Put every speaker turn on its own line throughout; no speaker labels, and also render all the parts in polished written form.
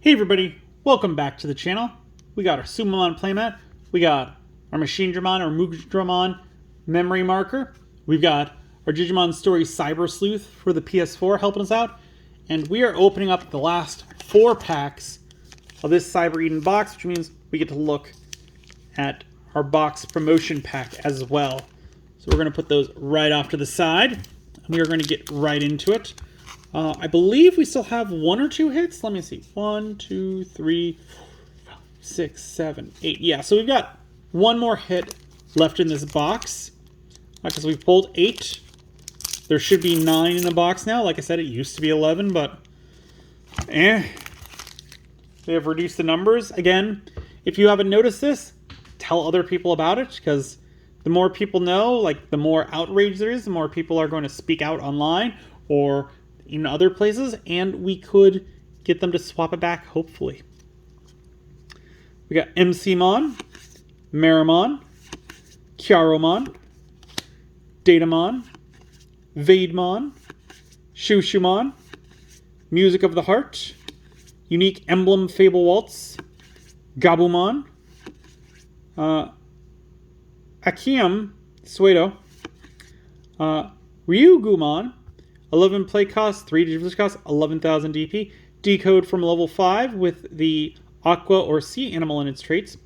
Hey everybody, welcome back to the channel. We got our Sumamon playmat, we got our Machine Dramon or Mugdramon memory marker, we've got our Digimon Story Cyber Sleuth for the PS4 helping us out, and we are opening up the last 4 packs of this Cyber Eden box, which means we get to look at our box promotion pack as well. So we're going to put those right off to the side, and we are going to get right into it. I believe we still have 1 or 2 hits. Let me see. 1, 2, 3, 4, 5, 6, 7, 8. Yeah, so we've got 1 more hit left in this box. Because we've pulled 8. There should be 9 in the box now. Like I said, it used to be 11, but they have reduced the numbers. Again, if you haven't noticed this, tell other people about it, because the more people know, like the more outrage there is, the more people are going to speak out online or in other places, and we could get them to swap it back, hopefully. We got MCmon, Meramon, Kyaromon, Datamon, Vademon, Shushumon, Music of the Heart, Unique Emblem Fable Waltz, Gabumon, Akium Suedo, Ryugumon, 11 play cost, 3 digital cost, 11,000 DP. Decode from level 5 with the Aqua or Sea Animal in its traits.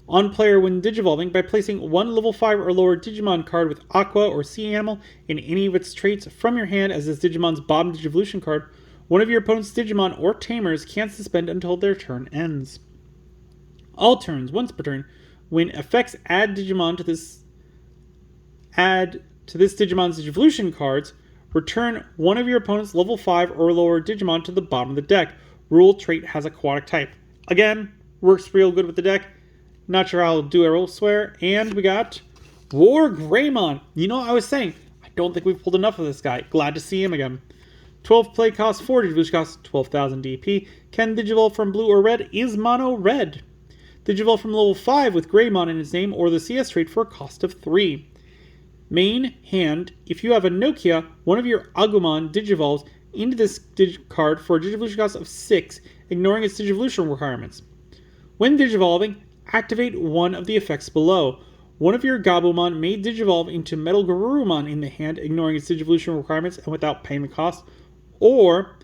On player when digivolving, by placing 1 level 5 or lower Digimon card with Aqua or Sea Animal in any of its traits from your hand as this Digimon's bottom Digivolution card, one of your opponent's Digimon or Tamers can't suspend until their turn ends. All turns, once per turn, when effects add to this Digimon's Digivolution cards, return one of your opponent's level 5 or lower Digimon to the bottom of the deck. Rule trait has aquatic type. Again, works real good with the deck. Not sure how I'll do it elsewhere. And we got War Greymon. You know, I was saying, I don't think we've pulled enough of this guy. Glad to see him again. 12 play cost, 4 Digivolution cost, 12,000 DP. Can Digivolve from blue or red? Is mono red. Digivolve from level 5 with Greymon in its name or the CS trait for a cost of 3. Main hand, if you have a Nokia, one of your Agumon digivolves into this card for a Digivolution cost of 6, ignoring its Digivolution requirements. When digivolving, activate one of the effects below. One of your Gabumon may digivolve into Metal Garurumon in the hand, ignoring its Digivolution requirements and without paying the cost. Or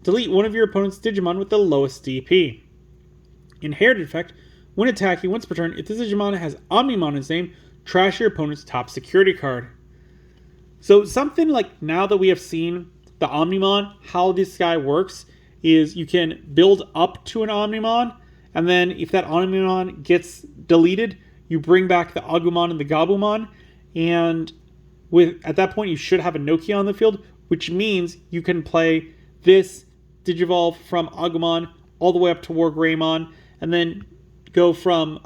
delete one of your opponent's Digimon with the lowest DP. Inherited effect, when attacking once per turn, if this Digimon has Omnimon in its name, trash your opponent's top security card. So something like, now that we have seen the Omnimon, how this guy works is you can build up to an Omnimon, and then if that Omnimon gets deleted, you bring back the Agumon and the Gabumon, and at that point you should have a Nokia on the field, which means you can play this Digivolve from Agumon all the way up to War Greymon, and then go from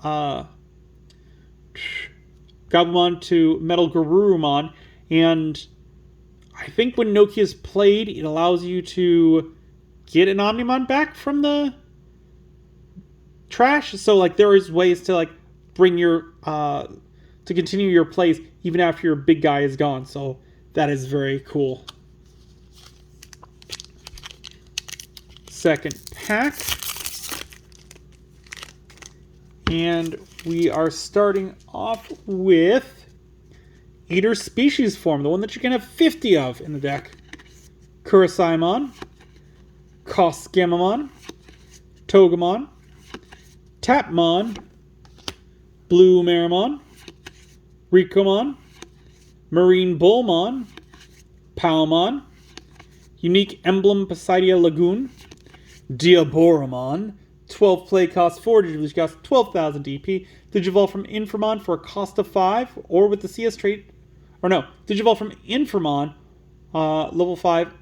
Gabumon to Metal Garurumon, and I think when Nokia's played, it allows you to get an Omnimon back from the trash. So like there is ways to like bring your to continue your plays even after your big guy is gone. So that is very cool. Second pack. And we are starting off with Eater Species form, the one that you can have 50 of in the deck. Kurasaimon, Kosgamamon, Togemon, Tapmon, Blue Meramon, Rikomon, Marine Bullmon, Palmon, Unique Emblem Poseidia Lagoon, Diaboromon, 12 play cost, 4 Digivolution cost, 12,000 DP. Digivolve from Inframon for a cost of 5, or with the CS trait, or no, Digivolve from Inframon, level 5.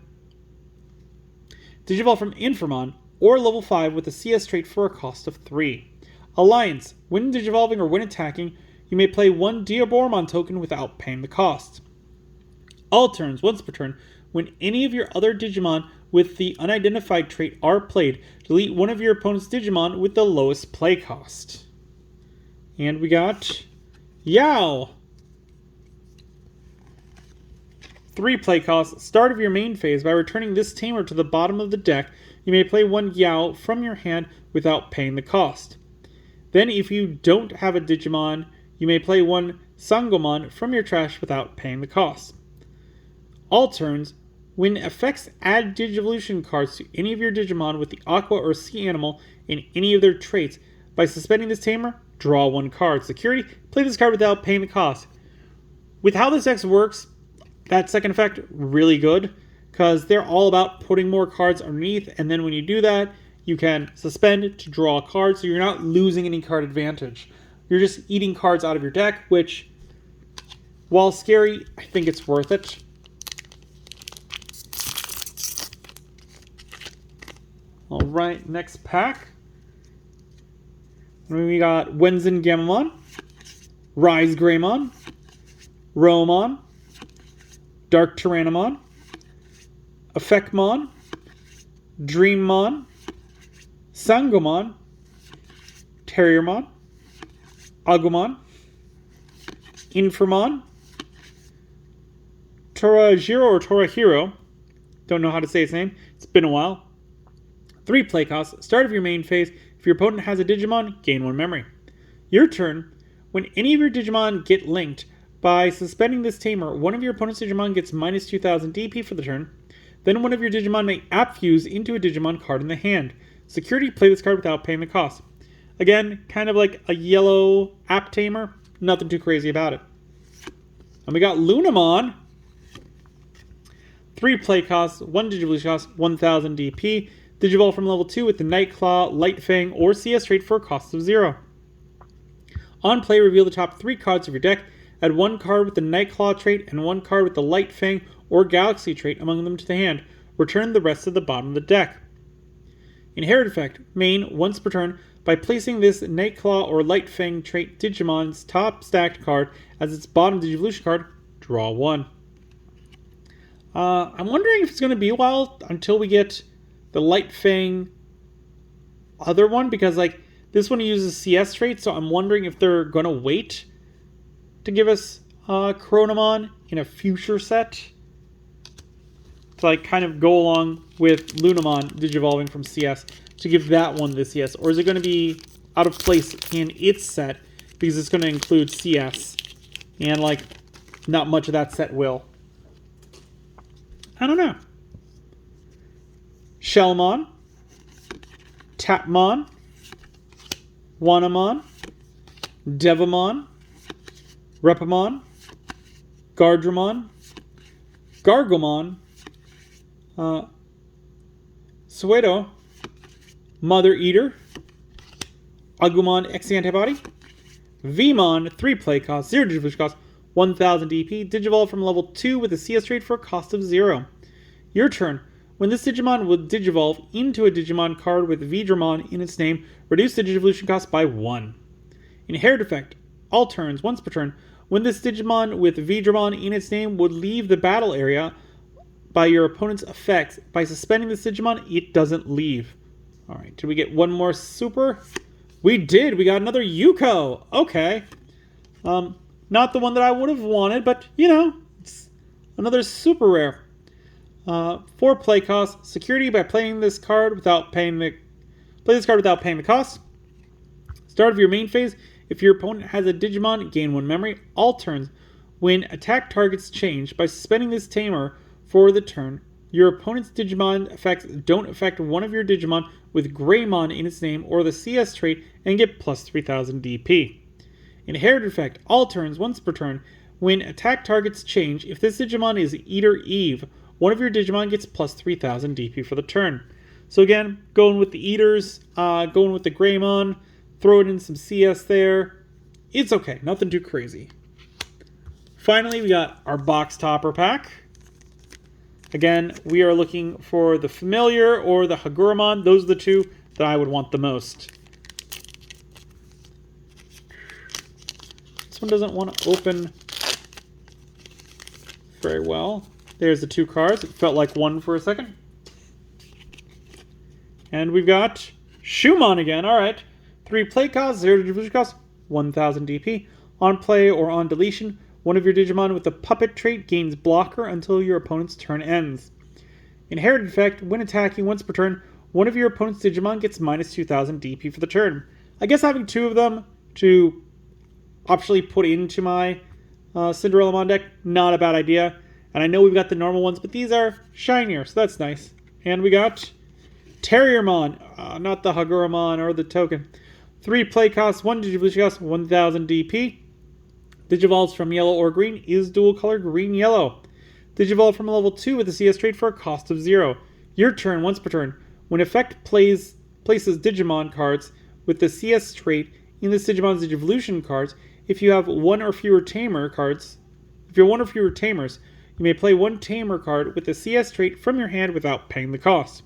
Digivolve from Inframon, or level 5 with the CS trait for a cost of 3. Alliance, when digivolving or when attacking, you may play 1 Diaboromon token without paying the cost. All turns, once per turn, when any of your other Digimon with the unidentified trait are played, delete one of your opponent's Digimon with the lowest play cost. And we got Yao. 3 play cost. Start of your main phase. By returning this tamer to the bottom of the deck, you may play 1 Yao from your hand without paying the cost. Then, if you don't have a Digimon, you may play 1 Sangomon from your trash without paying the cost. All turns, when effects add Digivolution cards to any of your Digimon with the Aqua or Sea Animal in any of their traits, by suspending this tamer, draw 1 card. Security, play this card without paying the cost. With how this deck works, that second effect, really good, because they're all about putting more cards underneath, and then when you do that, you can suspend to draw a card, so you're not losing any card advantage. You're just eating cards out of your deck, which, while scary, I think it's worth it. Alright, next pack. We got Wenzen Gamamon, Rise Greymon, Romon, Dark Tyrannomon, Effectmon, Dreammon, Sangomon, Terriermon, Agumon, Infamon, Torajiro or Torahiro, don't know how to say his name, it's been a while. 3 play costs. Start of your main phase. If your opponent has a Digimon, gain 1 memory. Your turn. When any of your Digimon get linked, by suspending this tamer, one of your opponent's Digimon gets minus 2000 DP for the turn. Then one of your Digimon may app fuse into a Digimon card in the hand. Security, play this card without paying the cost. Again, kind of like a yellow app tamer. Nothing too crazy about it. And we got Lunamon. 3 play costs, 1 Digivolution cost, 1000 DP. Digivolve from level 2 with the Nightclaw, Light Fang, or CS trait for a cost of 0. On play, reveal the top 3 cards of your deck. Add 1 card with the Nightclaw trait and 1 card with the Light Fang or Galaxy trait among them to the hand. Return the rest to the bottom of the deck. Inherit effect. Main, once per turn, by placing this Nightclaw or Light Fang trait Digimon's top stacked card as its bottom Digivolution card, draw 1. I'm wondering if it's going to be a while until we get the Light Fang other one, because like this one uses CS trait, so I'm wondering if they're going to wait to give us Chronomon in a future set to like kind of go along with Lunamon digivolving from CS to give that one the CS, or is it going to be out of place in its set because it's going to include CS and like not much of that set will. I don't know. Shellmon, Tapmon, Wanamon, Devamon, Repamon, Gardramon, Gargomon, Suedo, Mother Eater, Agumon X Antibody, Vmon, 3 play cost, 0 Digivolution cost, 1000 DP, Digivolve from level 2 with a CS trait for a cost of 0. Your turn. When this Digimon will Digivolve into a Digimon card with Vidramon in its name, reduce the Digivolution cost by 1. Inherit effect. All turns, once per turn. When this Digimon with Vidramon in its name would leave the battle area by your opponent's effects, by suspending this Digimon, it doesn't leave. Alright, did we get one more super? We did! We got another Yuko! Okay. Not the one that I would have wanted, but, you know, it's another super rare. 4 play cost. Security by playing this card without paying the... Play this card without paying the cost. Start of your main phase. If your opponent has a Digimon, gain 1 memory. All turns. When attack targets change, by suspending this tamer for the turn, your opponent's Digimon effects don't affect one of your Digimon with Greymon in its name or the CS trait and get plus 3000 DP. Inherit effect. All turns, once per turn. When attack targets change, if this Digimon is Eater Eve, one of your Digimon gets plus 3000 DP for the turn. So again, going with the Eaters, going with the Greymon, throwing in some CS there. It's okay, nothing too crazy. Finally, we got our box topper pack. Again, we are looking for the Familiar or the Haguramon. Those are the two that I would want the most. This one doesn't want to open very well. There's the 2 cards. It felt like one for a second. And we've got Shumon again. Alright. 3 play costs, 0 Digivolution cost, 1000 DP. On play or on deletion, one of your Digimon with the puppet trait gains blocker until your opponent's turn ends. Inherited effect, when attacking once per turn, one of your opponent's Digimon gets minus 2000 DP for the turn. I guess having two of them to optionally put into my Cinderellamon deck, not a bad idea. And I know we've got the normal ones, but these are shinier, so that's nice. And we got Terriermon, not the Haguramon or the token. 3 play costs, 1 Digivolution cost, 1000 DP. Digivolves from yellow or green is dual color green-yellow. Digivolve from level 2 with a CS trait for a cost of 0. Your turn, once per turn. When effect places Digimon cards with the CS trait in this Digimon's Digivolution cards, if you have one or fewer tamer cards, if you're one or fewer tamers, you may play one tamer card with the CS trait from your hand without paying the cost.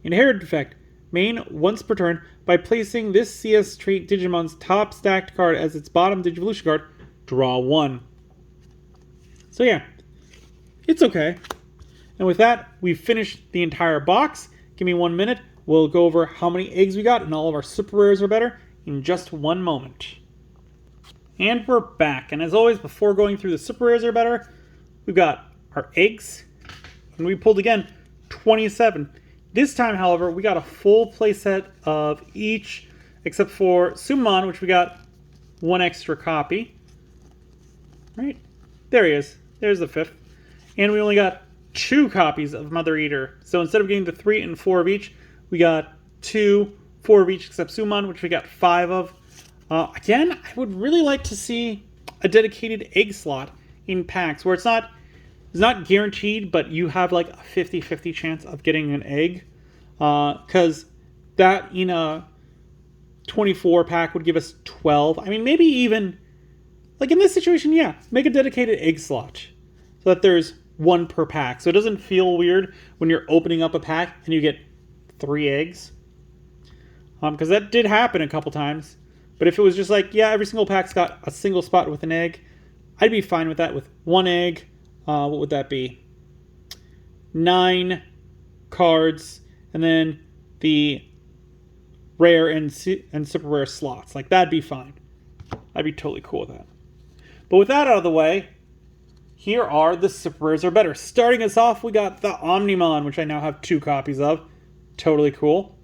Inherited effect. Main once per turn by placing this CS trait Digimon's top stacked card as its bottom Digivolution card, draw 1. So yeah, it's okay. And with that, we've finished the entire box. Give me 1 minute. We'll go over how many eggs we got and all of our super rares are better in just 1 moment. And we're back. And as always, before going through the super rares are better, we've got our eggs. And we pulled again 27. This time, however, we got a full playset of each, except for Sumon, which we got 1 extra copy. Right? There he is. There's the 5th. And we only got 2 copies of Mother Eater. So instead of getting the 3 and 4 of each, we got 2, 4 of each, except Sumon, which we got 5 of. Again, I would really like to see a dedicated egg slot in packs where it's not guaranteed, but you have like a 50-50 chance of getting an egg. Because that in a 24 pack would give us 12. I mean, maybe even, like in this situation, yeah, make a dedicated egg slot so that there's 1 per pack. So it doesn't feel weird when you're opening up a pack and you get 3 eggs. Because that did happen a couple times. But if it was just like, yeah, every single pack's got a single spot with an egg, I'd be fine with that with 1 egg. What would that be? 9 cards, and then the rare and super rare slots. Like, that'd be fine. I'd be totally cool with that. But with that out of the way, here are the super rares are better. Starting us off, we got the Omnimon, which I now have 2 copies of. Totally cool.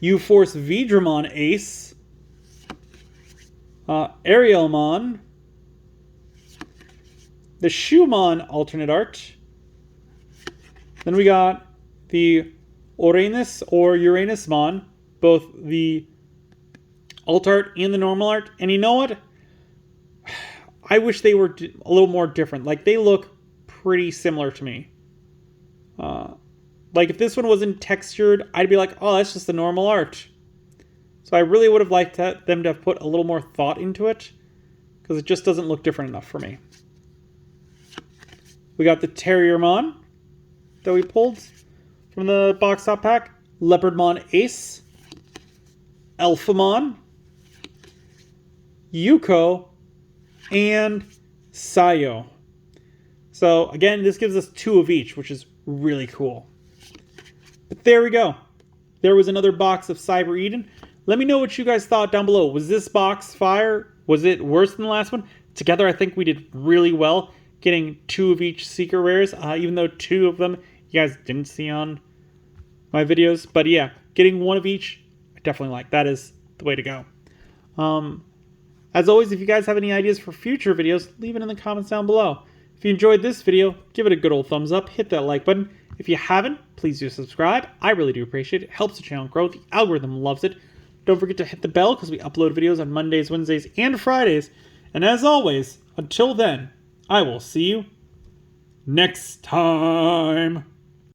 U-Force Vidramon Ace. Arielmon. The Shumon alternate art. Then we got the Uranus or Uranusmon, both the alt art and the normal art. And you know what? I wish they were a little more different. Like, they look pretty similar to me. Like, if this one wasn't textured, I'd be like, oh, that's just the normal art. So I really would have liked them to have put a little more thought into it, because it just doesn't look different enough for me. We got the Terriermon that we pulled from the box top pack. Leopardmon Ace. Elphamon. Yuko. And Sayo. So again, this gives us 2 of each, which is really cool. But there we go. There was another box of Cyber Eden. Let me know what you guys thought down below. Was this box fire? Was it worse than the last one? Together, I think we did really well, getting 2 of each secret rares, even though 2 of them you guys didn't see on my videos. But yeah, getting 1 of each, I definitely like. That is the way to go. As always, if you guys have any ideas for future videos, leave it in the comments down below. If you enjoyed this video, give it a good old thumbs up, hit that like button. If you haven't, please do subscribe. I really do appreciate it. It helps the channel grow. The algorithm loves it. Don't forget to hit the bell because we upload videos on Mondays, Wednesdays, and Fridays. And as always, until then, I will see you next time.